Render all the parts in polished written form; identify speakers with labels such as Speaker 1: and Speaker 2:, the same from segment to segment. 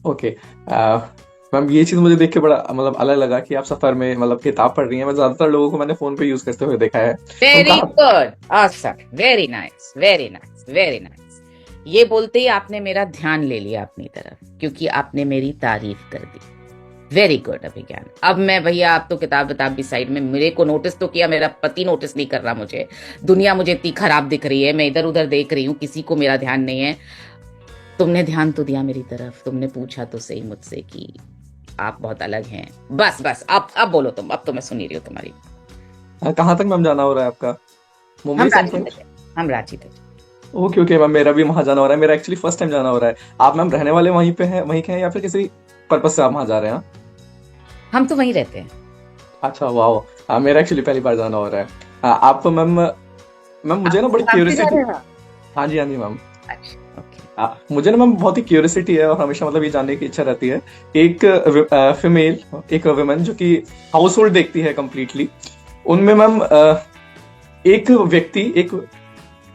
Speaker 1: Okay. Ma'am ये चीज मुझे देख के बड़ा मतलब अलग लगा कि आप सफर में मतलब किताब पढ़ रही हैं। मैं ज्यादातर लोगों को मैंने फोन पे यूज करते हुए देखा है। तुम
Speaker 2: वेरी
Speaker 1: कहाँ?
Speaker 2: Good, awesome, very nice, very nice, very nice. ये बोलते ही आपने मेरा ध्यान ले लिया अपनी तरफ, क्योंकि आपने मेरी तारीफ कर दी। वेरी गुड अभिज्ञान। अब मैं भैया, आप तो किताब किताब भी साइड में, मेरे को नोटिस तो किया, मेरा पति नोटिस नहीं कर रहा मुझे। दुनिया मुझे इतनी खराब दिख रही है, मैं इधर उधर देख रही हूँ, किसी को मेरा ध्यान नहीं है। तुमने ध्यान तो दिया मेरी तरफ, तुमने पूछा तो सही मुझसे कि आप बहुत अलग हैं। बस बस, अब बोलो तुम, अब तो मैं सुन ही रही हूँ तुम्हारी।
Speaker 1: कहाँ तक मैम जाना हो रहा है आपका?
Speaker 2: हम
Speaker 1: मुंबई
Speaker 2: रांची
Speaker 1: सेंट्रल?
Speaker 2: तक है, हम रांची तक।
Speaker 1: ओके ओके मैम, मेरा भी वहां जाना हो रहा है। मेरा एक्चुअली फर्स्ट टाइम जाना हो रहा है। आप मैम रहने वाले वहीं पे हैं, वहीं के हैं या फिर किसी पर्पज से आप वहां जा रहे हैं?
Speaker 2: हम तो वहीं रहते हैं।
Speaker 1: अच्छा वाह। मेरा एक्चुअली पहली बार जाना हो रहा है। आप मैम, मैम मुझे
Speaker 2: आप
Speaker 1: ना बड़ी
Speaker 2: रांची जा
Speaker 1: क्यूरियोसिटी।
Speaker 2: रहे हो?
Speaker 1: हाँ जी हाँ जी मैम।
Speaker 2: अच्छा, ओके।
Speaker 1: मुझे ना मैम बहुत ही क्यूरियोसिटी है और हमेशा मतलब ये जानने की इच्छा रहती है। एक फीमेल, एक वुमेन जो कि हाउस होल्ड देखती है कंप्लीटली, उनमें मैम एक व्यक्ति, एक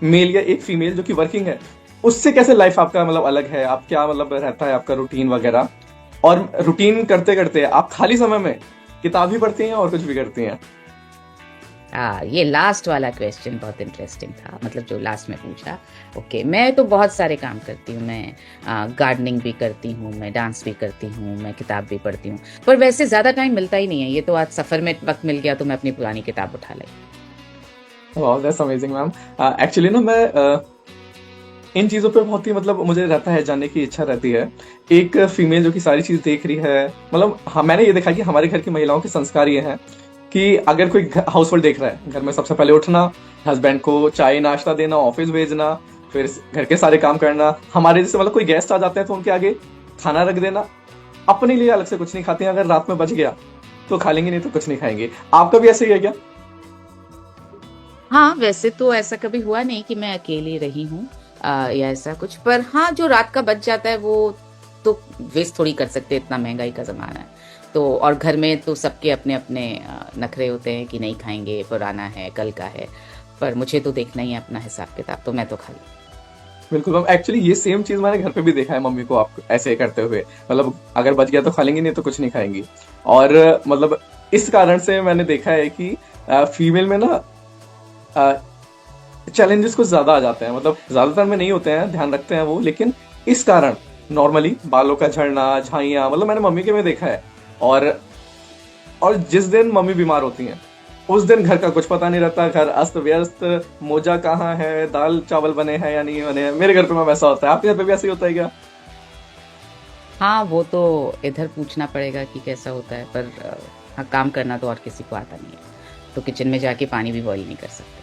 Speaker 1: मेल या एक फीमेल जो कि वर्किंग है, उससे कैसे लाइफ आपका मतलब अलग है? आप क्या मतलब रहता है आपका रूटीन वगैरह? और रूटीन करते करते आप खाली समय में किताब भी पढ़ती हैं और कुछ भी करती हैं?
Speaker 2: ये लास्ट वाला क्वेश्चन बहुत इंटरेस्टिंग था, मतलब जो लास्ट में पूछा। ओके, मैं तो बहुत सारे काम करती हूँ। मैं गार्डनिंग भी करती हूँ, मैं डांस भी करती हूँ, मैं किताब भी पढ़ती हूँ। पर वैसे ज़्यादा टाइम मिलता ही नहीं है। ये तो आज सफ़र में वक्त मिल गया तो मैं अपनी पुरानी किताब उठा लाई।
Speaker 1: वाह दैट्स अमेजिंग मैम। एक्चुअली ना मैं इन चीजों पे बहुत ही मतलब मुझे रहता है, जानने की इच्छा रहती है। एक फीमेल जो कि सारी चीज देख रही है, मतलब हाँ, मैंने ये देखा कि हमारे घर की महिलाओं के संस्कार ये हैं कि अगर कोई हाउस होल्ड देख रहा है, घर में सबसे पहले उठना, हस्बैंड को चाय नाश्ता देना, ऑफिस भेजना, फिर घर के सारे काम करना। हमारे जैसे मतलब कोई गेस्ट आ जाते हैं तो उनके आगे खाना रख देना। अपने लिए अलग से कुछ नहीं खाते हैं, अगर रात में बच गया तो खा लेंगे, नहीं तो कुछ नहीं खाएंगे। आपका भी ऐसे ही है क्या?
Speaker 2: हाँ, वैसे तो ऐसा कभी हुआ नहीं कि मैं अकेली रही हूँ या ऐसा कुछ। पर हाँ, जो रात का बच जाता है वो तो वेस्ट थोड़ी कर सकते, इतना महंगाई का ज़माना है। तो और घर में तो सबके अपने अपने नखरे होते हैं कि नहीं खाएंगे, पुराना है, कल का है। पर मुझे तो देखना ही है अपना हिसाब किताब, तो मैं तो खा लूँ।
Speaker 1: बिल्कुल मैम, एक्चुअली ये सेम चीज मैंने घर पे भी देखा है मम्मी को आप ऐसे करते हुए। मतलब अगर बच गया तो खा लेंगी, नहीं तो कुछ नहीं खाएंगी। और मतलब इस कारण से मैंने देखा है कि फीमेल में ना चैलेंजेस कुछ ज्यादा आ जाते हैं। मतलब ज्यादातर में नहीं होते हैं, ध्यान रखते हैं वो, लेकिन इस कारण नॉर्मली बालों का झड़ना, झाइयाँ, मतलब मैंने मम्मी के में देखा है। और जिस दिन मम्मी बीमार होती हैं, उस दिन घर का कुछ पता नहीं रहता, घर अस्त व्यस्त। मोजा कहाँ है, दाल चावल बने हैं या नहीं बने हैं। मेरे घर पे में वैसा होता है, आपके घर पे भी ऐसे ही होता है क्या?
Speaker 2: हाँ, वो तो इधर पूछना पड़ेगा कि कैसा होता है। पर हाँ, काम करना तो और किसी को आता नहीं है, तो किचन में जाके पानी भी बॉईल नहीं कर सकते।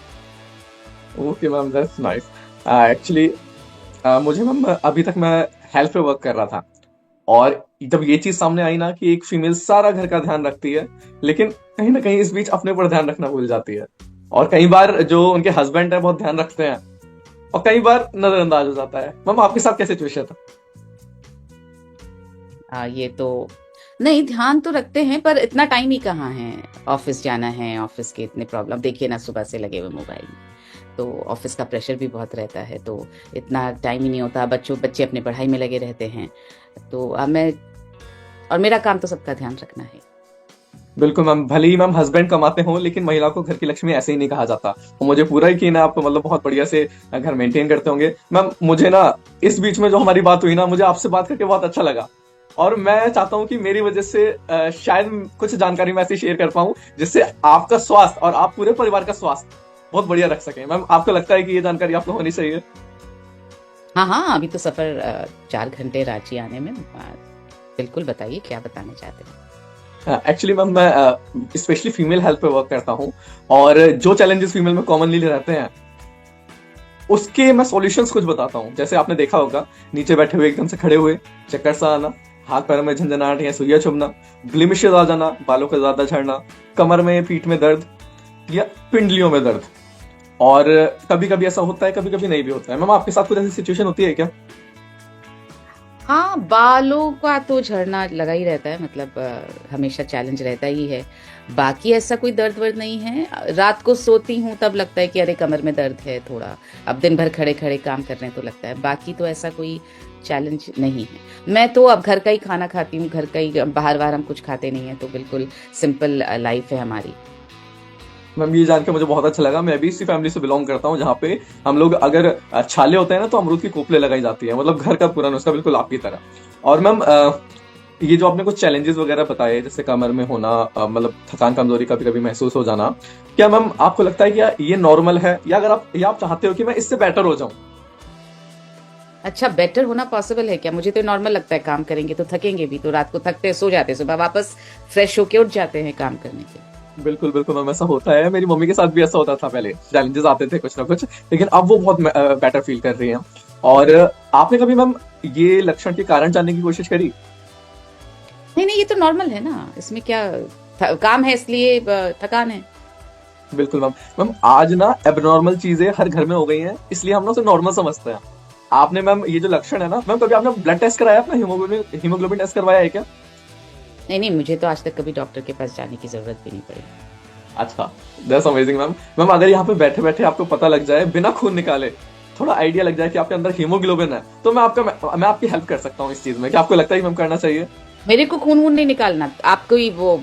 Speaker 1: Okay ma'am, that's nice. Actually मुझे मैम अभी तक मैं हेल्थ पे वर्क कर रहा था, और जब ये चीज सामने आई ना कि एक फीमेल सारा घर का ध्यान रखती है, लेकिन कहीं ना कहीं इस बीच अपने पर ध्यान रखना भूल जाती है। और कई बार जो उनके हस्बैंड है बहुत ध्यान रखते हैं, और कई बार नजरअंदाज हो जाता है। मैम आपके साथ कैसे सिचुएशन था?
Speaker 2: ये तो नहीं, ध्यान तो रखते हैं पर इतना टाइम ही कहाँ है। ऑफिस जाना है, ऑफिस के इतने प्रॉब्लम देखिए ना, सुबह से लगे हुए मोबाइल में। तो ऑफिस का प्रेशर भी बहुत रहता है, तो इतना टाइम ही नहीं होता। बच्चे अपनी पढ़ाई में लगे रहते हैं। तो अब मैं, और मेरा काम तो सबका ध्यान रखना है।
Speaker 1: बिल्कुल मैम, भले ही मैम हस्बैंड कमाते हो, लेकिन महिला को घर की लक्ष्मी ऐसे ही नहीं कहा जाता। और मुझे पूरा यकीन है आप मतलब बहुत बढ़िया से घर मेंटेन करते होंगे। मैम मुझे ना इस बीच में जो हमारी बात हुई ना, मुझे आपसे बात करके बहुत अच्छा लगा। और मैं चाहता हूँ कि मेरी वजह से शायद कुछ जानकारी मैं ऐसी शेयर कर पाऊँ जिससे आपका स्वास्थ्य और आप पूरे परिवार का स्वास्थ्य बहुत बढ़िया रख सकें। मैम आपको लगता है कि ये जानकारी आपको होनी चाहिए?
Speaker 2: हाँ हाँ, अभी तो सफर 4 घंटे रांची आने में। बिल्कुल, बताइए क्या बताना चाहते हैं।
Speaker 1: एक्चुअली मैम मैं स्पेशली फीमेल हेल्थ पे वर्क करता हूँ, और जो चैलेंजेस फीमेल में कॉमनली रहते हैं उसके मैं सॉल्यूशंस कुछ बताता हूँ। जैसे आपने देखा होगा, नीचे बैठे हुए एकदम से खड़े हुए, चक्कर सा आना, हाथ पैरों में झंझनाहट या सुइया चुभना, ब्लिमिशेस आ जाना, बालों का ज्यादा झड़ना, कमर में पीठ में दर्द, या पिंडलियों में दर्द। और कभी कभी ऐसा होता है, कभी कभी नहीं भी होता है। मैम आपके साथ कुछ ऐसी सिचुएशन होती है क्या?
Speaker 2: हाँ, बालों का तो झड़ना लगा ही रहता है, मतलब हमेशा चैलेंज रहता ही है। बाकी ऐसा कोई दर्द वर्द नहीं है। रात को सोती हूँ तब लगता है कि अरे कमर में दर्द है थोड़ा। अब दिन भर खड़े खड़े काम कर रहे हैं तो लगता है। बाकी तो ऐसा कोई चैलेंज नहीं है। मैं तो अब घर का ही खाना खाती हूँ, घर का ही, बाहर हम कुछ खाते नहीं है, तो बिल्कुल सिंपल लाइफ है हमारी।
Speaker 1: मैम ये जान के मुझे बहुत अच्छा लगा। मैं भी इसी फैमिली से बिलोंग करता हूँ जहाँ पे हम लोग अगर छाले होते हैं ना तो अमरूद की कोपले लगाई जाती है, मतलब घर का पूरा नुस्खा बिल्कुल आपकी तरह। और मैम ये जो आपने कुछ चैलेंजेस वगैरह बताए जैसे कमर में होना, मतलब थकान कमजोरी कभी कभी महसूस हो जाना, क्या मैम आपको लगता है कि ये नॉर्मल है, या आप चाहते हो कि मैं इससे बेटर हो जाऊं?
Speaker 2: अच्छा, बेटर होना पॉसिबल है क्या? मुझे तो नॉर्मल लगता है, काम करेंगे तो थकेंगे भी, तो रात को थकते हैं, सो जाते हैं, सुबह वापस फ्रेश होके उठ जाते हैं काम करने के।
Speaker 1: बिल्कुल बिल्कुल मैम, ऐसा होता है। मेरी मम्मी के साथ भी ऐसा होता था, पहले चैलेंजेस आते थे कुछ ना कुछ, लेकिन अब वो बहुत बेटर फील कर रही हैं। और आपने कभी मैम ये लक्षण के कारण जानने की कोशिश करी?
Speaker 2: नहीं नहीं, ये तो नॉर्मल है ना, इसमें क्या, काम है इसलिए थकान है।
Speaker 1: बिल्कुल मैम। मैम आज ना एबनॉर्मल चीजें हर घर में हो गई हैं, इसलिए हम ना उसे नॉर्मल समझते हैं। आपने मैम ये जो लक्षण है ना मैम, कभी आपने ब्लड टेस्ट कराया, अपना हीमोग्लोबिन हीमोग्लोबिन टेस्ट करवाया है क्या?
Speaker 2: नहीं नहीं, मुझे तो आज तक कभी डॉक्टर के पास जाने की जरूरत भी नहीं पड़ी।
Speaker 1: अच्छा, दैट्स अमेजिंग मैम। मैम अगर यहाँ पे बैठे बैठे आपको पता लग जाए, बिना खून निकाले थोड़ा आइडिया लग जाए कि आपके अंदर हीमोग्लोबिन है, तो मैं आपकी हेल्प कर सकता हूँ इस चीज में। क्या आपको लगता है कि मैम करना चाहिए?
Speaker 2: मेरे को खून वून नहीं निकालना। आप कोई वो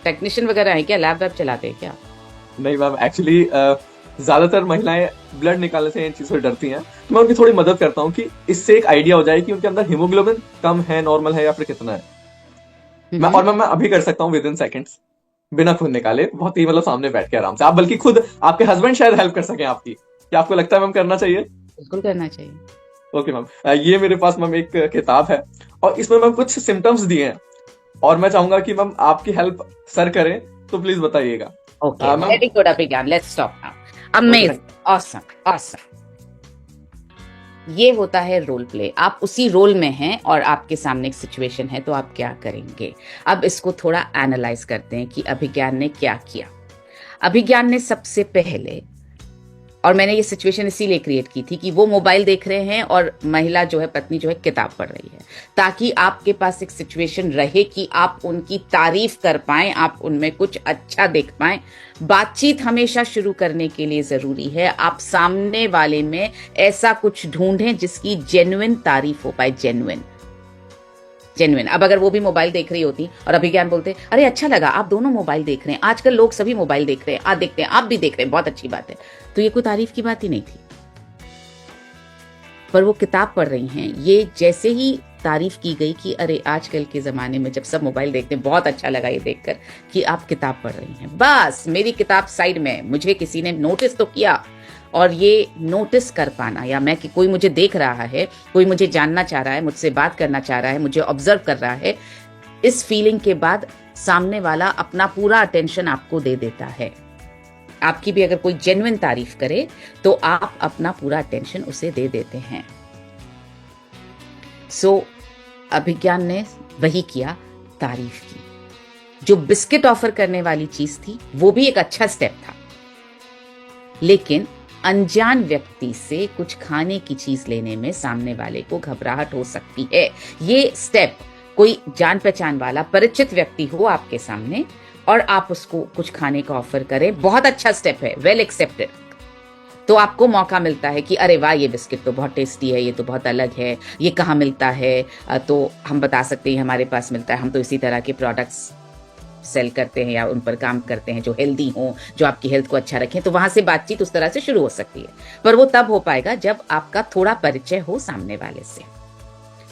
Speaker 2: टेक्नीशियन वगैरह है क्या, लैब वैब चलाते हैं क्या?
Speaker 1: नहीं मैम, एक्चुअली ज्यादातर महिलाएं ब्लड निकालने से इन चीजों से डरती हैं, तो मैं उनकी थोड़ी मदद करता हूँ कि इससे एक आइडिया हो जाए कि उनके अंदर हीमोग्लोबिन कम है, नॉर्मल है, या फिर कितना है।
Speaker 2: हम्म।
Speaker 1: मैं अभी कर सकता हूँ विद इन सेकेंड्स, बिना खून निकाले, बहुत ही मतलब सामने बैठ के आराम से। आप बल्कि खुद आपके हस्बैंड शायद हेल्प कर सके आपकी। क्या आपको लगता है मैम करना चाहिए?
Speaker 2: बिल्कुल करना चाहिए।
Speaker 1: ओके मैम, ये मेरे पास मैम एक किताब है, और इसमें मैम कुछ सिम्टम्स दिए हैं, और मैं चाहूंगा कि मैम आपकी हेल्प सर करें, तो प्लीज बताइएगा।
Speaker 2: Okay,
Speaker 1: ma'am.
Speaker 2: Very good Abhigyan, let's stop now.
Speaker 1: Okay.
Speaker 2: Amazing, awesome awesome. ये होता है रोल प्ले। आप उसी रोल में हैं और आपके सामने एक सिचुएशन है, तो आप क्या करेंगे? अब इसको थोड़ा एनालाइज करते हैं कि अभिज्ञान ने क्या किया। अभिज्ञान ने सबसे पहले, और मैंने ये सिचुएशन इसीलिए क्रिएट की थी कि वो मोबाइल देख रहे हैं और महिला जो है, पत्नी जो है, किताब पढ़ रही है, ताकि आपके पास एक सिचुएशन रहे कि आप उनकी तारीफ कर पाएं, आप उनमें कुछ अच्छा देख पाएं। बातचीत हमेशा शुरू करने के लिए जरूरी है आप सामने वाले में ऐसा कुछ ढूंढें जिसकी जेन्युइन तारीफ हो पाए। Genuine genuine. अब अगर वो भी मोबाइल देख रही होती और अभिज्ञान बोलते, अरे अच्छा लगा, आप दोनों मोबाइल देख रहे हैं, आजकल लोग सभी मोबाइल देख रहे हैं, आप देखते हैं, आप भी देख रहे हैं, बहुत अच्छी बात है, तो ये कोई तारीफ की बात ही नहीं थी। पर वो किताब पढ़ रही हैं, ये जैसे ही तारीफ की गई कि अरे आजकल के जमाने में जब सब मोबाइल देखते हैं, बहुत अच्छा लगा ये देखकर कि आप किताब पढ़ रही हैं, बस मेरी किताब साइड में, मुझे किसी ने नोटिस तो किया। और ये नोटिस कर पाना, या मैं कि कोई मुझे देख रहा है, कोई मुझे जानना चाह रहा है, मुझसे बात करना चाह रहा है, मुझे ऑब्जर्व कर रहा है, इस फीलिंग के बाद सामने वाला अपना पूरा अटेंशन आपको दे देता है। आपकी भी अगर कोई जेन्युइन तारीफ करे तो आप अपना पूरा अटेंशन उसे दे देते हैं। सो अभिज्ञान ने वही किया, तारीफ की। जो बिस्किट ऑफर करने वाली चीज थी वो भी एक अच्छा स्टेप था, लेकिन अनजान व्यक्ति से कुछ खाने की चीज लेने में सामने वाले को घबराहट हो सकती है। ये स्टेप, कोई जान पहचान वाला परिचित व्यक्ति हो आपके सामने और आप उसको कुछ खाने का ऑफर करें, बहुत अच्छा स्टेप है, वेल एक्सेप्टेड। तो आपको मौका मिलता है कि अरे वाह, ये बिस्किट तो बहुत टेस्टी है, ये तो बहुत अलग है, ये कहाँ मिलता है? तो हम बता सकते हैं हमारे पास मिलता है, हम तो इसी तरह के प्रोडक्ट्स सेल करते हैं या उन पर काम करते हैं जो हेल्दी हो, जो आपकी हेल्थ को अच्छा रखें। तो वहां से बातचीत उस तरह से शुरू हो सकती है, पर वो तब हो पाएगा जब आपका थोड़ा परिचय हो सामने वाले से।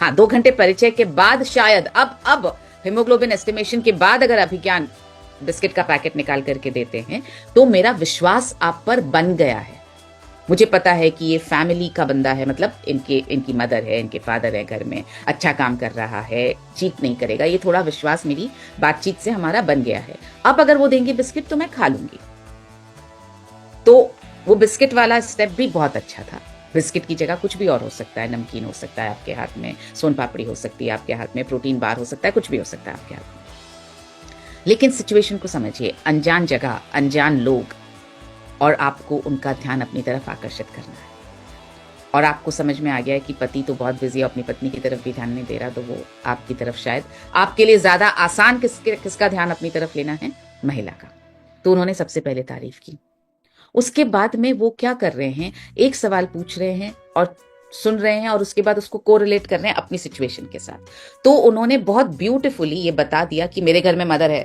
Speaker 2: हाँ, 2 घंटे परिचय के बाद शायद, अब हीमोग्लोबिन एस्टिमेशन के बाद अगर अभिज्ञान बिस्किट का पैकेट निकाल करके देते हैं तो मेरा विश्वास आप पर बन गया है। मुझे पता है कि ये फैमिली का बंदा है, मतलब इनकी मदर है, इनके फादर है, घर में अच्छा काम कर रहा है, चीट नहीं करेगा, ये थोड़ा विश्वास मेरी बातचीत से हमारा बन गया है। अब अगर वो देंगे बिस्किट तो मैं खा लूंगी। तो वो बिस्किट वाला स्टेप भी बहुत अच्छा था। बिस्किट की जगह कुछ भी और हो सकता है, नमकीन हो सकता है आपके हाथ में, सोन पापड़ी हो सकती है आपके हाथ में, प्रोटीन बार हो सकता है, कुछ भी हो सकता है आपके हाथ में। लेकिन सिचुएशन को समझिए, अनजान जगह, अनजान लोग, और आपको उनका ध्यान अपनी तरफ आकर्षित करना है। और आपको समझ में आ गया है कि पति तो बहुत बिजी है, अपनी पत्नी की तरफ भी ध्यान नहीं दे रहा, तो वो आपकी तरफ, शायद आपके लिए ज्यादा आसान किसका ध्यान अपनी तरफ लेना है? महिला का। तो उन्होंने सबसे पहले तारीफ की। उसके बाद में वो क्या कर रहे हैं, एक सवाल पूछ रहे हैं और सुन रहे हैं और उसके बाद उसको कोरिलेट कर रहे हैं अपनी सिचुएशन के साथ। तो उन्होंने बहुत ब्यूटीफुली ये बता दिया कि मेरे घर में मदर है,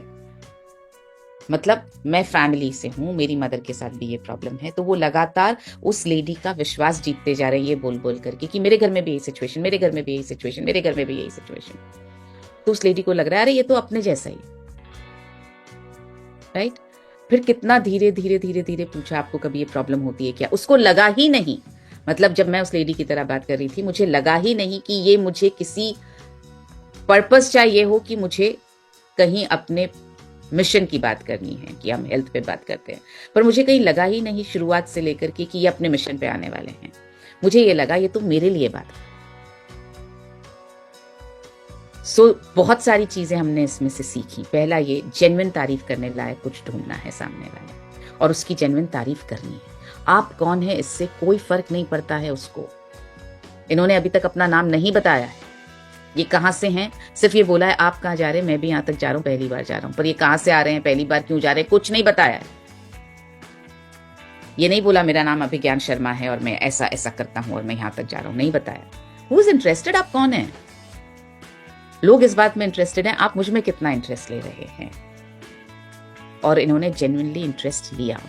Speaker 2: मतलब मैं फैमिली से हूं, मेरी मदर के साथ भी ये प्रॉब्लम है। तो वो लगातार उस लेडी का विश्वास जीतते जा रहे हैं ये बोल बोल करके कि मेरे घर में भी यही सिचुएशन, मेरे घर में भी यही सिचुएशन, मेरे घर में भी यही सिचुएशन। तो उस लेडी को लग रहा है अरे ये तो अपने जैसा ही, राइट। फिर कितना धीरे धीरे धीरे धीरे पूछा आपको कभी ये प्रॉब्लम होती है क्या, उसको लगा ही नहीं, मतलब जब मैं उस लेडी की तरह बात कर रही थी मुझे लगा ही नहीं कि ये मुझे किसी पर्पस चाहिए हो कि मुझे कहीं अपने मिशन की बात करनी है कि हम हेल्थ पे बात करते हैं, पर मुझे कहीं लगा ही नहीं शुरुआत से लेकर के कि ये अपने मिशन पे आने वाले हैं। मुझे ये लगा ये तो मेरे लिए बात है। बहुत सारी चीजें हमने इसमें से सीखी। पहला ये जेन्युइन तारीफ करने लायक कुछ ढूंढना है सामने वाले और उसकी जेन्युइन तारीफ करनी है। आप कौन है इससे कोई फर्क नहीं पड़ता है उसको। इन्होंने अभी तक अपना नाम नहीं बताया है, ये कहां से हैं, सिर्फ ये बोला है आप कहां जा रहे हैं, मैं भी यहां तक जा रहा हूं, पहली बार जा रहा हूं, पर ये कहां से आ रहे हैं, पहली बार क्यों जा रहे हैं, कुछ नहीं बताया है। ये नहीं बोला मेरा नाम अभिज्ञान शर्मा है और मैं ऐसा ऐसा करता हूं और मैं यहां तक जा रहा हूं, नहीं बताया। हु इज इंटरेस्टेड, आप कौन है। लोग इस बात में इंटरेस्टेड हैं आप मुझ में कितना इंटरेस्ट ले रहे हैं, और इन्होंने जेन्युइनली इंटरेस्ट लिया।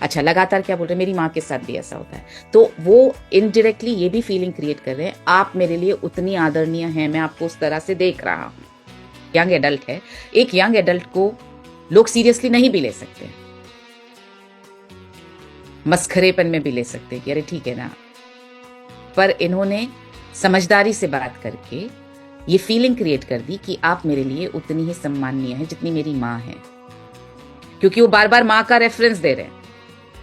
Speaker 2: अच्छा, लगातार क्या बोल रहे हैं, मेरी माँ के साथ भी ऐसा होता है, तो वो इनडायरेक्टली ये भी फीलिंग क्रिएट कर रहे हैं आप मेरे लिए उतनी आदरणीय हैं, मैं आपको उस तरह से देख रहा हूं। यंग एडल्ट है, एक यंग एडल्ट को लोग सीरियसली नहीं भी ले सकते, मस्खरेपन में भी ले सकते कि अरे ठीक है ना, पर इन्होंने समझदारी से बात करके ये फीलिंग क्रिएट कर दी कि आप मेरे लिए उतनी ही सम्माननीय है जितनी मेरी माँ है, क्योंकि वो बार बार माँ का रेफरेंस दे रहे हैं।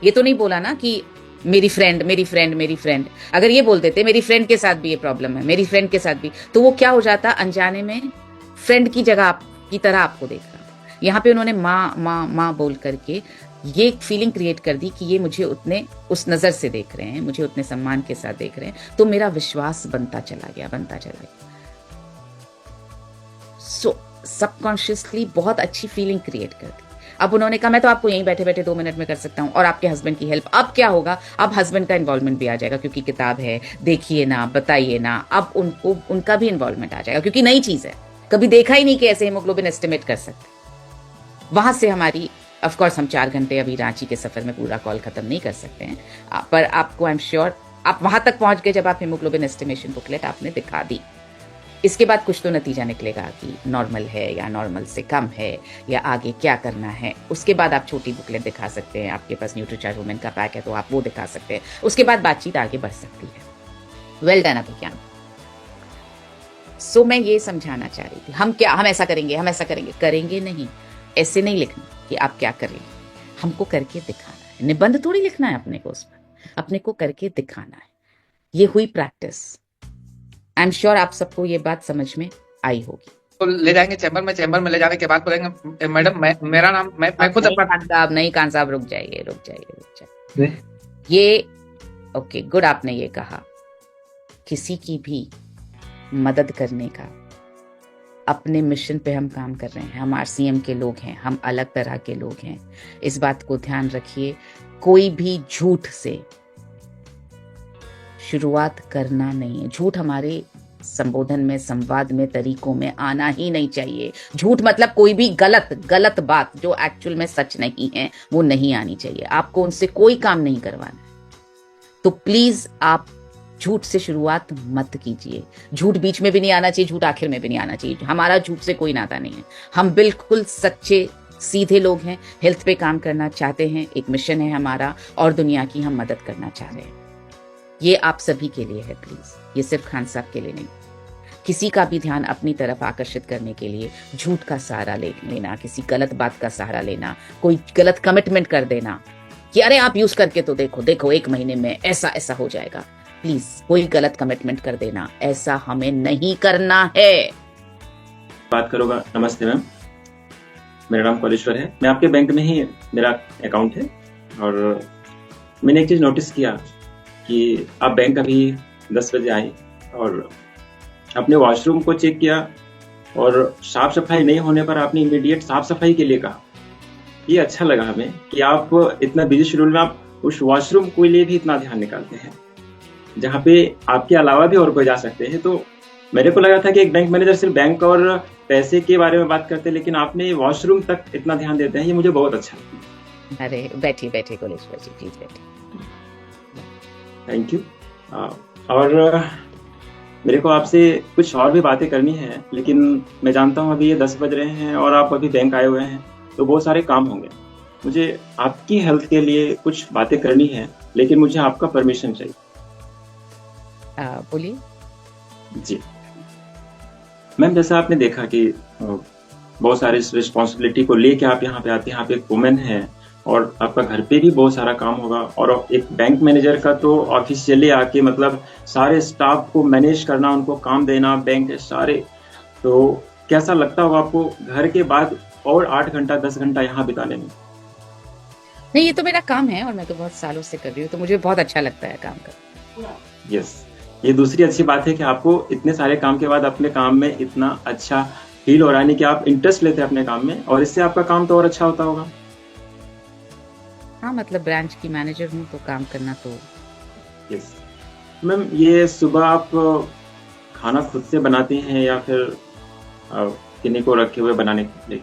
Speaker 2: ये तो नहीं बोला ना कि मेरी फ्रेंड मेरी फ्रेंड मेरी फ्रेंड, अगर ये बोल देते मेरी फ्रेंड के साथ भी ये प्रॉब्लम है, मेरी फ्रेंड के साथ भी, तो वो क्या हो जाता, अनजाने में फ्रेंड की जगह की तरह आपको देख रहा था। यहाँ पे उन्होंने माँ माँ माँ बोल करके ये फीलिंग क्रिएट कर दी कि ये मुझे उतने उस नजर से देख रहे हैं, मुझे उतने सम्मान के साथ देख रहे हैं, तो मेरा विश्वास बनता चला गया। सो सबकॉन्शियसली बहुत अच्छी फीलिंग क्रिएट कर दी। अब उन्होंने कहा मैं तो आपको यहीं बैठे बैठे 2 मिनट में कर सकता हूं और आपके हस्बैंड की हेल्प। अब क्या होगा, अब हस्बैंड का इन्वॉल्वमेंट भी आ जाएगा, क्योंकि किताब है, देखिए ना, बताइए ना, अब उनको उनका भी इन्वॉल्वमेंट आ जाएगा, क्योंकि नई चीज है, कभी देखा ही नहीं कि ऐसे हीमोग्लोबिन एस्टिमेट कर सकते। वहां से हमारी ऑफकोर्स हम 4 घंटे अभी रांची के सफर में पूरा कॉल खत्म नहीं कर सकते हैं, पर आपको आई एम श्योर आप वहां तक पहुंच गए जब आप हीमोग्लोबिन एस्टिमेशन बुकलेट आपने दिखा दी। इसके बाद कुछ तो नतीजा निकलेगा कि नॉर्मल है या नॉर्मल से कम है या आगे क्या करना है। उसके बाद आप छोटी बुकलेट दिखा सकते हैं, आपके पास न्यूट्रीचार्ज वुमेन का पैक है तो आप वो दिखा सकते हैं, उसके बाद बातचीत आगे बढ़ सकती है। वेल डन अभिज्ञान। सो मैं ये समझाना चाह रही थी, हम ऐसा करेंगे, करेंगे नहीं, ऐसे नहीं लिखना कि आप क्या करेंगे, हमको करके दिखाना है। निबंध थोड़ी लिखना है अपने को, उसमें अपने को करके दिखाना है। ये हुई प्रैक्टिस। आई एम श्योर आप सबको ये बात समझ में आई होगी।
Speaker 3: तो ले जाएंगे चैम्बर में ले जाने के बाद बोलेंगे मैडम मेरा नाम मैं खुद अपना
Speaker 2: नहीं कान साहब रुक जाइए। ये ओके गुड, आपने ये कहा, किसी की भी मदद करने का अपने मिशन पे हम काम कर रहे हैं, हम आरसीएम के लोग हैं, हम अलग तरह के लोग हैं, इस बात को ध्यान रखिए। कोई भी झूठ से शुरुआत करना नहीं है। झूठ हमारे संबोधन में, संवाद में, तरीकों में आना ही नहीं चाहिए। झूठ मतलब कोई भी गलत बात जो एक्चुअल में सच नहीं है वो नहीं आनी चाहिए। आपको उनसे कोई काम नहीं करवाना है, तो प्लीज आप झूठ से शुरुआत मत कीजिए। झूठ बीच में भी नहीं आना चाहिए, झूठ आखिर में भी नहीं आना चाहिए। हमारा झूठ से कोई नाता नहीं है, हम बिल्कुल सच्चे सीधे लोग हैं, हेल्थ पे काम करना चाहते हैं, एक मिशन है हमारा और दुनिया की हम मदद करना चाह रहे हैं। ये आप सभी के लिए है प्लीज, ये सिर्फ खान साहब के लिए नहीं। किसी का भी ध्यान अपनी तरफ आकर्षित करने के लिए झूठ का सहारा लेना, किसी गलत बात का सहारा लेना, कोई गलत कमिटमेंट कर देना कि अरे आप यूज करके तो देखो 1 महीने में ऐसा हो जाएगा। प्लीज कोई गलत कमिटमेंट कर देना, ऐसा हमें नहीं करना है।
Speaker 4: बात करूंगा। नमस्ते मैम, मेरा नाम कॉलेश्वर है, मैं आपके बैंक में ही मेरा अकाउंट है, और मैंने एक चीज नोटिस किया कि आप बैंक अभी 10 बजे आए और अपने वॉशरूम को चेक किया और साफ सफाई नहीं होने पर आपने इमीडिएट साफ सफाई के लिए कहा। ये अच्छा लगा हमें कि आप इतना बिजी शेड्यूल में आप उस वॉशरूम के लिए भी इतना ध्यान निकालते हैं। जहाँ पे आपके अलावा भी और कोई जा सकते हैं। तो मेरे को लगा था कि एक बैंक मैनेजर सिर्फ बैंक और पैसे के बारे में बात करते हैं, लेकिन आपने वॉशरूम तक इतना ध्यान देते हैं, ये मुझे बहुत अच्छा लगा।
Speaker 2: अरे बैठिए बैठिए कोलेश्वर जी, प्लीज बैठिए।
Speaker 4: Thank you. और मेरे को आपसे कुछ और भी बातें करनी है, लेकिन मैं जानता हूँ अभी ये 10 बज रहे हैं और आप अभी बैंक आए हुए हैं, तो बहुत सारे काम होंगे। मुझे आपकी हेल्थ के लिए कुछ बातें करनी है, लेकिन मुझे आपका परमिशन चाहिए।
Speaker 2: बोलिए।
Speaker 4: जी मैम, जैसा आपने देखा कि बहुत सारी रिस्पॉन्सिबिलिटी को लेके आप यहाँ पे आते हैं, आप एक वुमेन हैं और आपका घर पे भी बहुत सारा काम होगा, और एक बैंक मैनेजर का तो ऑफिशियली आके मतलब सारे स्टाफ को मैनेज करना, उनको काम देना, बैंक के सारे, तो कैसा लगता होगा आपको घर के बाद और 8 घंटा 10 घंटा यहाँ बिताने में?
Speaker 2: नहीं, ये तो मेरा काम है और मैं तो बहुत सालों से कर रही हूँ, तो मुझे बहुत अच्छा लगता है काम करना।
Speaker 4: यस, ये दूसरी अच्छी बात है कि आपको इतने सारे काम के बाद अपने काम में इतना अच्छा फील हो रहा है, नहीं कि आप इंटरेस्ट लेते हैं अपने काम में, और इससे आपका काम तो और अच्छा होता होगा।
Speaker 2: हाँ, मतलब ब्रांच की मैनेजर हूँ तो काम करना तो।
Speaker 4: यस मैम, ये सुबह आप खाना खुद से बनाती हैं या फिर किन्हीं को रखे हुए बनाने के लिए?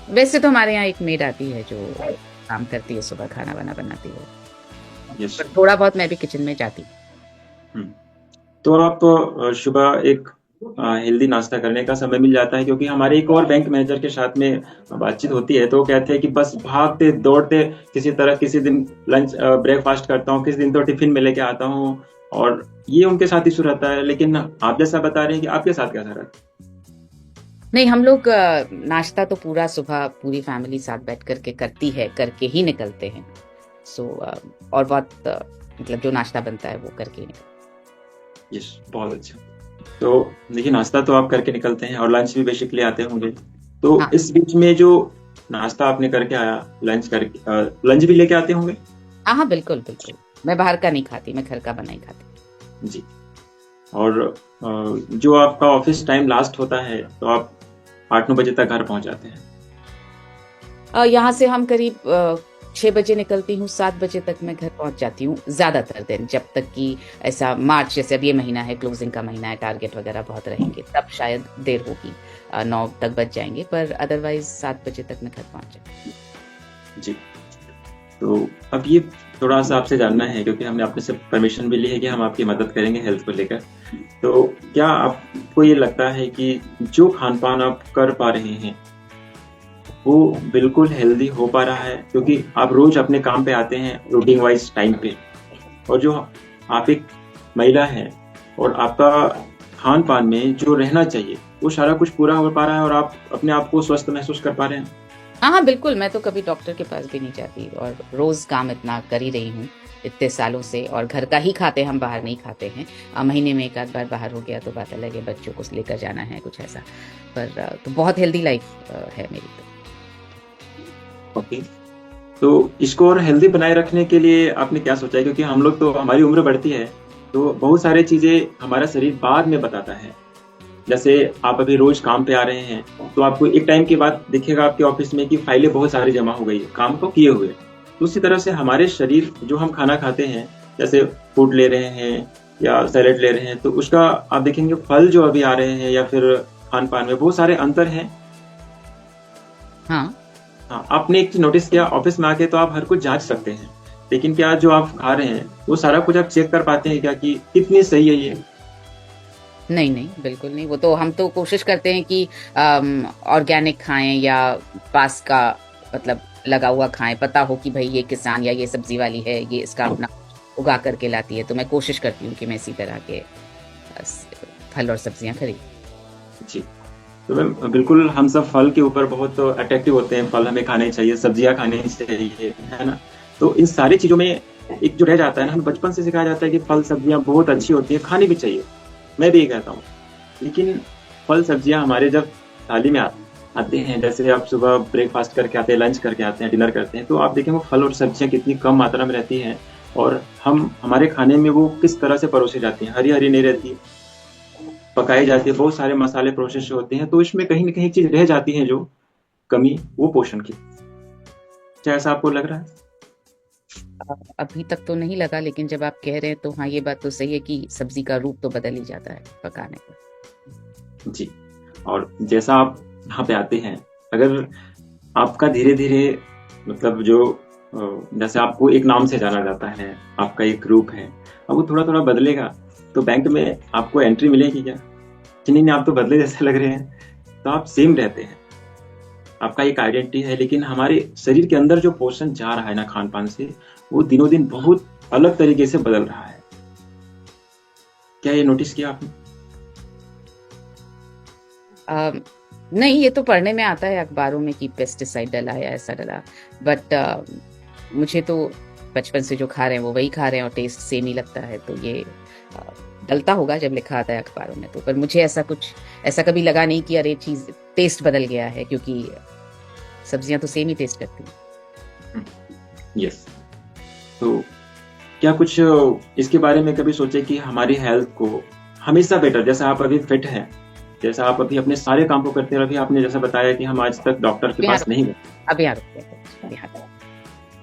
Speaker 2: वैसे तो हमारे यहाँ एक मेड आती है जो काम करती है, सुबह खाना वाना बनाती है,
Speaker 4: यस।
Speaker 2: पर थोड़ा बहुत मैं भी किचन में जाती हूँ।
Speaker 4: तो आप सुबह एक हेल्दी नाश्ता करने का समय मिल जाता है, क्योंकि हमारे एक और बैंक मैनेजर के साथ में बातचीत होती है, तो वो कहते हैं कि बस भागते दौड़ते किसी तरह, किसी दिन लंच ब्रेकफास्ट करता हूँ, किसी दिन तो टिफिन में लेके आता हूँ, और ये उनके साथ इशू रहता है। लेकिन आप जैसा बता रहे हैं कि आपके साथ कैसा रहता है?
Speaker 2: नहीं, हम लोग नाश्ता तो पूरा सुबह पूरी फैमिली साथ बैठ करके करती है, करके ही निकलते हैं। सो और बहुत मतलब जो नाश्ता बनता है वो करके ही निकलते।
Speaker 4: यस, बहुत अच्छा। तो देखिए, नाश्ता तो आप करके निकलते हैं और लंच भी बेसिकली आते होंगे, तो
Speaker 2: हाँ।
Speaker 4: इस बीच में जो नाश्ता आपने करके आया, लंच भी लेके आते होंगे?
Speaker 2: हाँ, बिल्कुल बिल्कुल, मैं बाहर का नहीं खाती, मैं घर का बना ही खाती।
Speaker 4: जी। और जो आपका ऑफिस टाइम लास्ट होता है, तो आप 8-9 बजे तक घर पहुंच जाते हैं?
Speaker 2: यहाँ से हम करीब 6 बजे निकलती हूँ, 7 बजे तक मैं घर पहुंच जाती हूँ ज्यादातर दिन, जब तक कि ऐसा मार्च, जैसे अब ये महीना है, क्लोजिंग का महीना है, टारगेट वगैरह बहुत रहेंगे, तब शायद देर होगी, 9 तक बच जाएंगे, पर अदरवाइज 7 बजे तक मैं घर पहुंच जाती हूँ।
Speaker 4: जी। तो अब ये थोड़ा सा आपसे जानना है, क्योंकि हमने आपने से परमिशन भी ली है कि हम आपकी मदद करेंगे हेल्थ को लेकर। तो क्या आपको ये लगता है कि जो खान पान आप कर पा रहे हैं वो बिल्कुल हेल्दी हो पा रहा है? क्योंकि आप रोज अपने काम पे आते हैं रूटीन वाइज टाइम पे, और जो आप एक महिला हैं और आपका खान पान में जो रहना चाहिए वो सारा कुछ पूरा हो पा रहा है, और आप अपने आप को स्वस्थ महसूस कर पा रहे हैं?
Speaker 2: हाँ, बिल्कुल, मैं तो कभी डॉक्टर के पास भी नहीं जाती और रोज काम इतना कर ही रही हूँ इतने सालों से, और घर का ही खाते, हम बाहर नहीं खाते हैं। महीने में एक आध बार बाहर हो गया तो बात अलग है, बच्चों को लेकर जाना है कुछ ऐसा, पर तो बहुत हेल्दी लाइफ है मेरी तो।
Speaker 4: ओके। तो इसको और हेल्दी बनाए रखने के लिए आपने क्या सोचा है? क्योंकि हम लोग तो, हमारी उम्र बढ़ती है तो बहुत सारी चीजें हमारा शरीर बाद में बताता है। जैसे आप अभी रोज काम पे आ रहे हैं, तो आपको एक टाइम के बाद दिखेगा आपके ऑफिस में कि फाइलें बहुत सारी जमा हो गई काम को किए हुए। तो उसी तरह से हमारे शरीर, जो हम खाना खाते हैं, जैसे फूड ले रहे हैं या सैलेड ले रहे हैं, तो उसका आप देखेंगे फल जो अभी आ रहे हैं या फिर खान पान में बहुत सारे अंतर हैं।
Speaker 2: हाँ,
Speaker 4: आपने एक चीज नोटिस किया, ऑफिस में आके तो आप हर कुछ जांच सकते हैं, लेकिन क्या जो आप खा रहे हैं वो सारा कुछ आप चेक कर पाते हैं क्या कि कितनी सही है ये?
Speaker 2: नहीं नहीं, बिल्कुल नहीं। वो तो हम तो कोशिश करते हैं कि ऑर्गेनिक खाएं या पास का मतलब लगा हुआ खाएं, पता हो कि भाई ये किसान या ये सब्जी वाली है, ये इसका अपना उगा करके लाती है, तो मैं कोशिश करती हूँ कि मैं इसी तरह के फल और सब्जियां खरीद।
Speaker 4: जी। तो मैम, बिल्कुल हम सब फल के ऊपर बहुत अट्रैक्टिव होते हैं, फल हमें खाने चाहिए, सब्जियां खानी चाहिए, है ना? तो इन सारी चीजों में एक जो रह जाता है ना, हमें बचपन से सिखाया जाता है कि फल सब्जियां बहुत अच्छी होती है, खानी भी चाहिए, मैं भी ये कहता हूँ। लेकिन फल सब्जियां हमारे जब थाली में आते हैं, जैसे आप सुबह ब्रेकफास्ट करके आते हैं, लंच करके आते हैं, डिनर करते हैं, तो आप देखें वो फल और सब्जियां कितनी कम मात्रा में रहती हैं, और हमारे खाने में वो किस तरह से परोसी जाती हैं, हरी हरी नहीं रहती, पकाई जाती है, बहुत सारे मसाले प्रोसेस होते हैं, तो इसमें कहीं ना कहीं चीज रह जाती है जो कमी, वो पोषण की। क्या ऐसा आपको लग रहा है?
Speaker 2: अभी तक तो नहीं लगा, लेकिन जब आप कह रहे हैं तो हाँ, ये बात तो सही है कि सब्जी का रूप तो बदल ही जाता है पकाने पर।
Speaker 4: जी। और जैसा आप यहाँ पे आते हैं, अगर आपका धीरे धीरे मतलब जो जैसे आपको एक नाम से जाना जाता है, आपका एक रूप है, अब वो थोड़ा थोड़ा बदलेगा, तो बैंक में आपको एंट्री मिलेगी क्या कि नहीं नहीं आप तो बदले जैसे लग रहे हैं? तो आप सेम रहते हैं, आपका एक आइडेंटिटी है, लेकिन हमारे शरीर के अंदर जो पोषण जा रहा है ना खान पान से, वो दिनों दिन बहुत अलग तरीके से बदल रहा है। क्या ये नोटिस किया आपने?
Speaker 2: नहीं, ये तो पढ़ने में आता है अखबारों में कि पेस्टिसाइड डला या ऐसा डला, बट मुझे तो बचपन से जो खा रहे हैं वो वही खा रहे हैं और टेस्ट सेम ही लगता है, तो ये डलता होगा जब लिखा आता है अखबारों में तो। पर मुझे ऐसा कभी लगा नहीं कि अरे चीज टेस्ट बदल गया है, क्योंकि सब्जियां तो सेम ही टेस्ट करती हैं।
Speaker 4: यस। तो क्या कुछ इसके बारे में कभी सोचे कि हमारी हेल्थ को हमेशा बेटर, जैसा आप अभी फिट हैं, जैसा आप अभी अपने सारे काम को करते हैं, अभी आपने जैसा बताया कि हम आज तक डॉक्टर के पास नहीं गए।
Speaker 2: अब यहाँ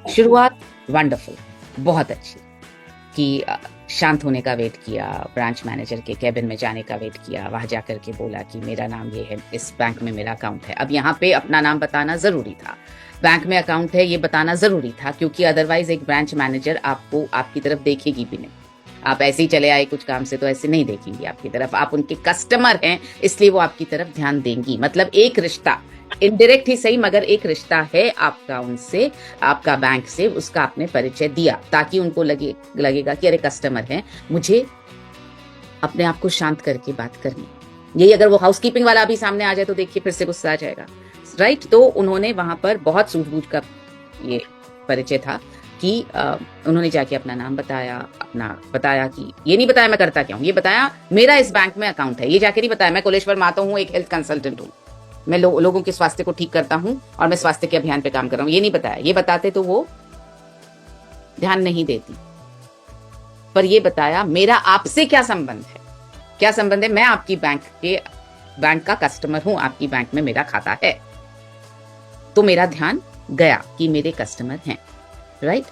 Speaker 2: शुरुआत वंडरफुल, बहुत अच्छी, कि शांत होने का वेट किया, ब्रांच मैनेजर के कैबिन में जाने का वेट किया, वहां जाकर के बोला कि मेरा नाम ये है, इस बैंक में मेरा अकाउंट है। अब यहाँ पे अपना नाम बताना जरूरी था, बैंक में अकाउंट है ये बताना जरूरी था, क्योंकि अदरवाइज एक ब्रांच मैनेजर आपको आपकी तरफ देखेगी भी नहीं। आप ऐसे ही चले आए कुछ काम से तो ऐसे नहीं देखेंगी आपकी तरफ, आप उनके कस्टमर हैं इसलिए वो आपकी तरफ ध्यान देंगी। मतलब एक रिश्ता, इनडायरेक्ट ही सही मगर एक रिश्ता है आपका उनसे, आपका बैंक से, उसका आपने परिचय दिया ताकि उनको लगेगा कि अरे कस्टमर है, मुझे अपने आप को शांत करके बात करनी। यही अगर वो हाउसकीपिंग वाला भी सामने आ जाए तो देखिए फिर से गुस्सा आ जाएगा, राइट। तो उन्होंने वहां पर बहुत सूझबूझ का ये परिचय था कि उन्होंने जाके अपना नाम बताया कि ये नहीं बताया मैं करता क्या हूँ, ये बताया मेरा इस बैंक में अकाउंट है। ये जाके नहीं बताया मैं कोलेश्वर माता हूँ, एक हेल्थ कंसल्टेंट हूँ, मैं लोगों के स्वास्थ्य को ठीक करता हूँ और मैं स्वास्थ्य के अभियान पे काम कर रहा हूँ। ये नहीं बताया, ये बताते तो वो ध्यान नहीं देती। पर ये बताया मेरा आपसे क्या संबंध है, क्या संबंध है, मैं आपकी बैंक का कस्टमर हूं, आपकी बैंक में मेरा खाता है। तो मेरा ध्यान गया कि मेरे कस्टमर हैं, राइट।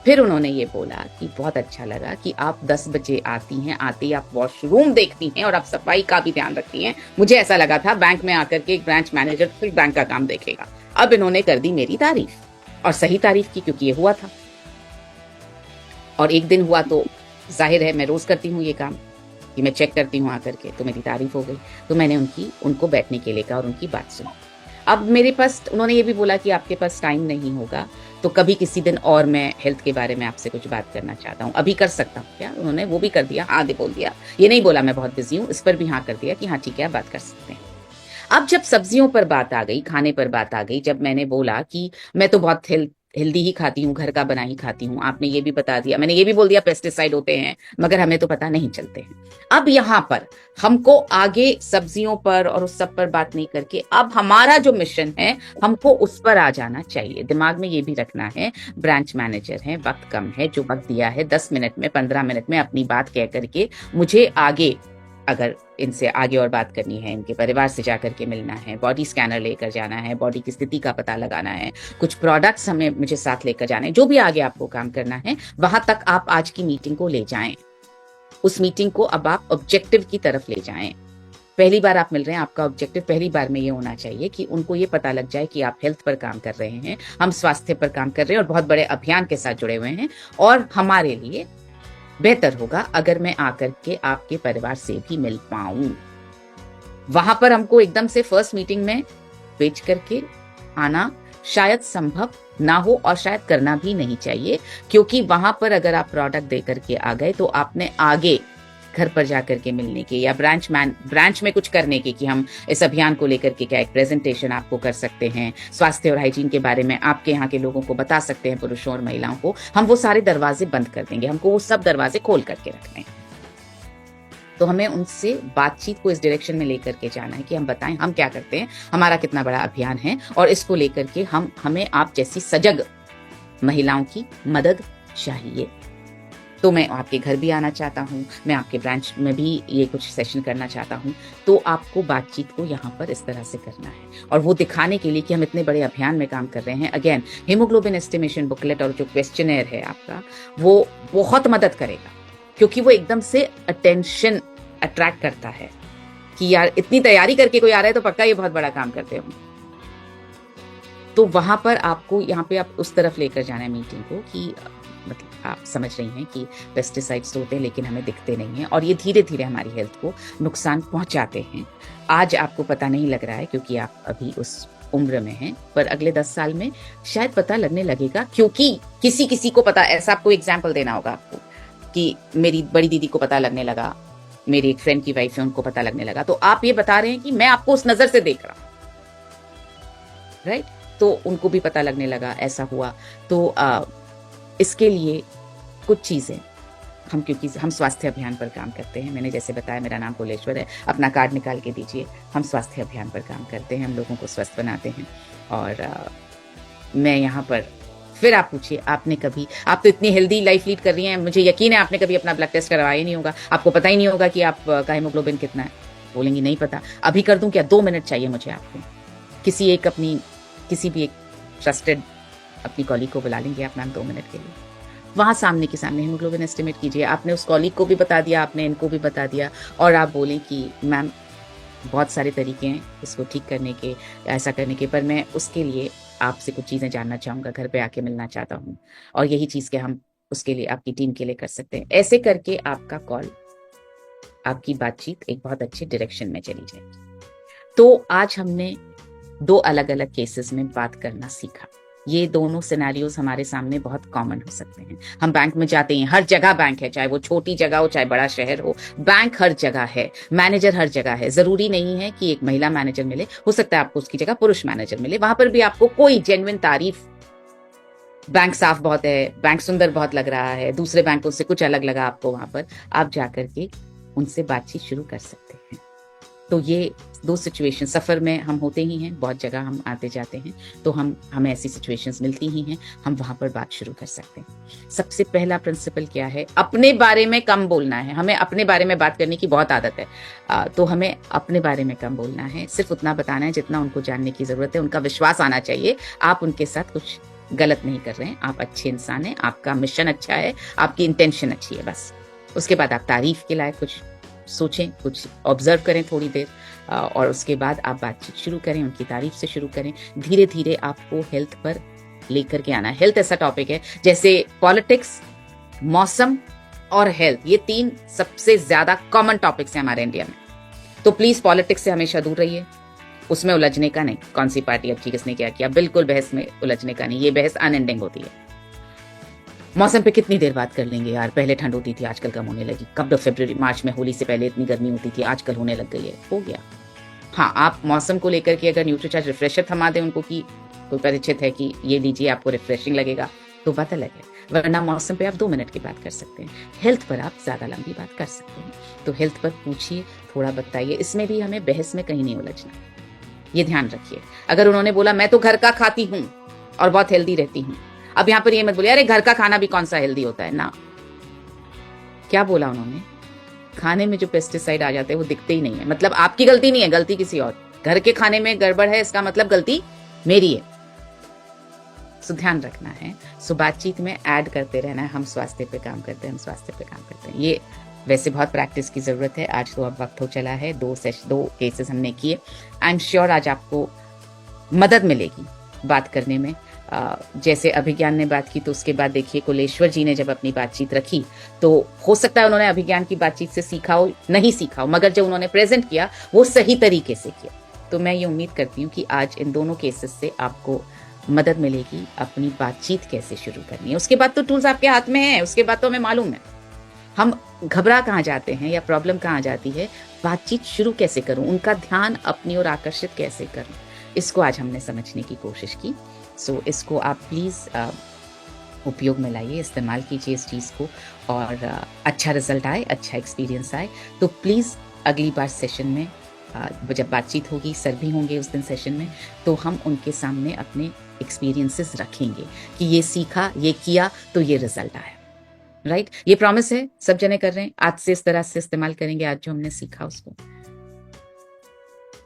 Speaker 2: फिर उन्होंने ये बोला कि बहुत अच्छा लगा कि आप 10 बजे आती हैं, आते ही आप वॉशरूम देखती हैं और आप सफाई का भी ध्यान रखती हैं। मुझे ऐसा लगा था बैंक में आकर के एक ब्रांच मैनेजर फिर बैंक का काम देखेगा। अब इन्होंने कर दी मेरी तारीफ, और सही तारीफ की, क्योंकि ये हुआ था और एक दिन हुआ तो जाहिर है मैं रोज करती हूँ ये काम कि मैं चेक करती हूँ आकर के, तो मेरी तारीफ हो गई। तो मैंने उनको बैठने के लिए कहा और उनकी बात सुनी। अब मेरे पास, उन्होंने ये भी बोला कि आपके पास टाइम नहीं होगा तो कभी किसी दिन और मैं हेल्थ के बारे में आपसे कुछ बात करना चाहता हूँ, अभी कर सकता हूँ क्या? उन्होंने वो भी कर दिया, हाँ दे बोल दिया, ये नहीं बोला मैं बहुत बिजी हूँ, इस पर भी हाँ कर दिया कि हाँ ठीक है आप बात कर सकते हैं। अब जब सब्जियों पर बात आ गई, खाने पर बात आ गई, जब मैंने बोला कि मैं तो बहुत हेल्दी ही खाती हूँ, घर का बना ही खाती हूँ, आपने ये भी बता दिया, मैंने ये भी बोल दिया पेस्टिसाइड होते हैं मगर हमें तो पता नहीं चलते हैं। अब यहाँ पर हमको आगे सब्जियों पर और उस सब पर बात नहीं करके अब हमारा जो मिशन है हमको उस पर आ जाना चाहिए। दिमाग में ये भी रखना है, ब्रांच मैनेजर है, वक्त कम है, जो वक्त दिया है 10 मिनट में 15 मिनट में अपनी बात कह करके मुझे आगे, अगर इनसे आगे और बात करनी है, इनके परिवार से जाकर के मिलना है, बॉडी स्कैनर लेकर जाना है, बॉडी की स्थिति का पता लगाना है, कुछ प्रोडक्ट्स मुझे साथ लेकर जाना है, जो भी आगे आपको काम करना है वहां तक आप आज की मीटिंग को ले जाएं। उस मीटिंग को अब आप ऑब्जेक्टिव की तरफ ले जाएं। पहली बार आप मिल रहे हैं, आपका ऑब्जेक्टिव पहली बार में ये होना चाहिए कि उनको ये पता लग जाए कि आप हेल्थ पर काम कर रहे हैं, हम स्वास्थ्य पर काम कर रहे हैं और बहुत बड़े अभियान के साथ जुड़े हुए हैं, और हमारे लिए बेहतर होगा अगर मैं आकर के आपके परिवार से भी मिल पाऊं। वहां पर हमको एकदम से फर्स्ट मीटिंग में बेच करके आना शायद संभव ना हो और शायद करना भी नहीं चाहिए, क्योंकि वहां पर अगर आप प्रोडक्ट दे करके आ गए तो आपने आगे घर पर जाकर के मिलने के या ब्रांच में कुछ करने के, कि हम इस अभियान को लेकर के क्या एक प्रेजेंटेशन आपको कर सकते हैं, स्वास्थ्य और हाइजीन के बारे में आपके यहाँ के लोगों को बता सकते हैं, पुरुषों और महिलाओं को, हम वो सारे दरवाजे बंद कर देंगे, हमको वो सब दरवाजे खोल करके रखने हैं। तो हमें उनसे बातचीत को इस डायरेक्शन में लेकर के जाना है कि हम बताएं हम क्या करते हैं, हमारा कितना बड़ा अभियान है, और इसको लेकर के हमें आप जैसी सजग महिलाओं की मदद चाहिए। तो मैं आपके घर भी आना चाहता हूँ, मैं आपके ब्रांच में भी ये कुछ सेशन करना चाहता हूँ। तो आपको बातचीत को यहाँ पर इस तरह से करना है, और वो दिखाने के लिए कि हम इतने बड़े अभियान में काम कर रहे हैं। अगेन, हीमोग्लोबिन एस्टिमेशन बुकलेट और जो क्वेश्चनेयर है आपका, वो बहुत मदद करेगा, क्योंकि वो एकदम से अटेंशन अट्रैक्ट करता है कि यार इतनी तैयारी करके कोई आ रहा है तो पक्का ये बहुत बड़ा काम करते होंगे। तो वहां पर आपको यहाँ पे आप उस तरफ लेकर जाना है मीटिंग को कि मतलब आप समझ रही हैं कि पेस्टिसाइड्स तो होते हैं लेकिन हमें दिखते नहीं हैं, और ये धीरे धीरे हमारी हेल्थ को नुकसान पहुंचाते हैं। आज आपको पता नहीं लग रहा है क्योंकि आप अभी उस उम्र में हैं, पर अगले 10 साल में शायद पता लगने लगेगा, क्योंकि किसी किसी को पता। ऐसा आपको एग्जाम्पल देना होगा आपको कि मेरी बड़ी दीदी को पता लगने लगा, मेरी एक फ्रेंड की वाइफ है उनको पता लगने लगा, तो आप ये बता रहे हैं कि मैं आपको उस नजर से देख रहा हूं, राइट? तो उनको भी पता लगने लगा, ऐसा हुआ। तो इसके लिए कुछ चीजें हम, क्योंकि हम स्वास्थ्य अभियान पर काम करते हैं, मैंने जैसे बताया मेरा नाम कोलेश्वर है, अपना कार्ड निकाल के दीजिए। हम स्वास्थ्य अभियान पर काम करते हैं, हम लोगों को स्वस्थ बनाते हैं। और मैं यहाँ पर, फिर आप पूछिए, आपने कभी, आप तो इतनी हेल्दी लाइफ लीड कर रही हैं, मुझे यकीन है आपने कभी अपना ब्लड टेस्ट करवाया ही नहीं होगा, आपको पता ही नहीं होगा कि आपका हीमोग्लोबिन कितना है। बोलेंगी नहीं पता, अभी कर दूं क्या? 2 मिनट चाहिए मुझे आपको। किसी भी एक ट्रस्टेड अपनी कॉलीग को बुला लेंगे आप मैम 2 मिनट के लिए, वहां सामने के सामने हीमोग्लोबिन एस्टिमेट कीजिए। आपने उस कॉलीग को भी बता दिया, आपने इनको भी बता दिया, और आप बोलें कि मैम बहुत सारे तरीके हैं इसको ठीक करने के, ऐसा करने के, पर मैं उसके लिए आपसे कुछ चीज़ें जानना चाहूँगा, घर पे आके मिलना चाहता हूँ, और यही चीज़ के हम उसके लिए आपकी टीम के लिए कर सकते हैं। ऐसे करके आपका कॉल, आपकी बातचीत एक बहुत अच्छे डायरेक्शन में चली जाएगी। तो आज हमने 2 अलग अलग केसेस में बात करना सीखा। ये दोनों सिनेरियोज हमारे सामने बहुत कॉमन हो सकते हैं। हम बैंक में जाते हैं, हर जगह बैंक है, चाहे वो छोटी जगह हो चाहे बड़ा शहर हो, बैंक हर जगह है, मैनेजर हर जगह है। जरूरी नहीं है कि एक महिला मैनेजर मिले, हो सकता है आपको उसकी जगह पुरुष मैनेजर मिले, वहां पर भी आपको कोई जेन्युइन तारीफ, बैंक साफ बहुत है, बैंक सुंदर बहुत लग रहा है, दूसरे बैंकों से कुछ अलग लगा आपको, वहां पर आप जाकर के उनसे बातचीत शुरू कर सकते हैं। तो ये 2 सिचुएशन सफर में हम होते ही हैं, बहुत जगह हम आते जाते हैं, तो हमें ऐसी सिचुएशंस मिलती ही हैं, हम वहां पर बात शुरू कर सकते हैं। सबसे पहला प्रिंसिपल क्या है? अपने बारे में कम बोलना है। हमें अपने बारे में बात करने की बहुत आदत है, तो हमें अपने बारे में कम बोलना है, सिर्फ उतना बताना है जितना उनको जानने की जरूरत है। उनका विश्वास आना चाहिए आप उनके साथ कुछ गलत नहीं कर रहे हैं, आप अच्छे इंसान हैं, आपका मिशन अच्छा है, आपकी इंटेंशन अच्छी है, बस। उसके बाद आप तारीफ के लायक कुछ सोचें, कुछ ऑब्जर्व करें थोड़ी देर, और उसके बाद आप बातचीत शुरू करें, उनकी तारीफ से शुरू करें। धीरे धीरे आपको हेल्थ पर लेकर के आना है। हेल्थ ऐसा टॉपिक है जैसे पॉलिटिक्स, मौसम और हेल्थ, ये 3 सबसे ज्यादा कॉमन टॉपिक्स हैं हमारे इंडिया में। तो प्लीज पॉलिटिक्स से हमेशा दूर रहिए, उसमें उलझने का नहीं, कौन सी पार्टी अच्छी, किसने क्या किया, बिल्कुल बहस में उलझने का नहीं, ये बहस अनएंडिंग होती है। मौसम पे कितनी देर बात कर लेंगे यार, पहले ठंड होती थी आजकल कम होने लगी, कब फरवरी मार्च में होली से पहले इतनी गर्मी होती थी, आजकल होने लग गई है, हो गया। हाँ, आप मौसम को लेकर के अगर न्यूट्रीचार्ज रिफ्रेशर थमा दें उनको कि कोई परिचित है कि ये लीजिए आपको रिफ्रेशिंग लगेगा, तो बात अलग है, वरना मौसम पे आप 2 मिनट की बात कर सकते हैं। हेल्थ पर आप ज्यादा लंबी बात कर सकते हैं, तो हेल्थ पर पूछिए, थोड़ा बताइए, इसमें भी हमें बहस में कहीं नहीं उलझना, ये ध्यान रखिए। अगर उन्होंने बोला मैं तो घर का खाती हूँ और बहुत हेल्दी रहती हूँ, अब यहाँ पर ये मत बोलिए अरे घर का खाना भी कौन सा हेल्दी होता है ना। क्या बोला उन्होंने? खाने में जो पेस्टिसाइड आ जाते हैं वो दिखते ही नहीं है, मतलब आपकी गलती नहीं है, गलती किसी और, घर के खाने में गड़बड़ है इसका मतलब गलती मेरी है। सो ध्यान रखना है, सो बातचीत में ऐड करते रहना है, हम स्वास्थ्य पे काम करते हैं, हम स्वास्थ्य पे काम करते हैं। ये वैसे बहुत प्रैक्टिस की जरूरत है, आज तो अब वक्त हो चला है, 2 केसेस हमने किए। आई एम श्योर आज आपको मदद मिलेगी बात करने में। जैसे अभिज्ञान ने बात की, तो उसके बाद देखिए कोलेश्वर जी ने जब अपनी बातचीत रखी, तो हो सकता है उन्होंने अभिज्ञान की बातचीत से सीखा हो, नहीं सीखा हो, मगर जब उन्होंने प्रेजेंट किया वो सही तरीके से किया। तो मैं ये उम्मीद करती हूँ कि आज इन दोनों केसेस से आपको मदद मिलेगी अपनी बातचीत कैसे शुरू करनी है। उसके बाद तो टूल्स आपके हाथ में है, उसके बाद तो हमें मालूम है हम घबरा कहाँ जाते हैं या प्रॉब्लम कहाँ जाती है, बातचीत शुरू कैसे करूं, उनका ध्यान अपनी ओर आकर्षित कैसे करूं, इसको आज हमने समझने की कोशिश की। सो इसको आप प्लीज़ उपयोग में लाइए, इस्तेमाल कीजिए इस चीज़ को, और अच्छा रिजल्ट आए, अच्छा एक्सपीरियंस आए। तो प्लीज़ अगली बार सेशन में जब बातचीत होगी, सर भी होंगे उस दिन सेशन में, तो हम उनके सामने अपने एक्सपीरियंसेस रखेंगे कि ये सीखा, ये किया तो ये रिजल्ट आया। राइट? ये प्रॉमिस है, सब जने कर रहे हैं, आज से इस तरह से इस्तेमाल करेंगे, आज जो हमने सीखा उसको।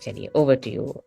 Speaker 2: चलिए, ओवर टू यू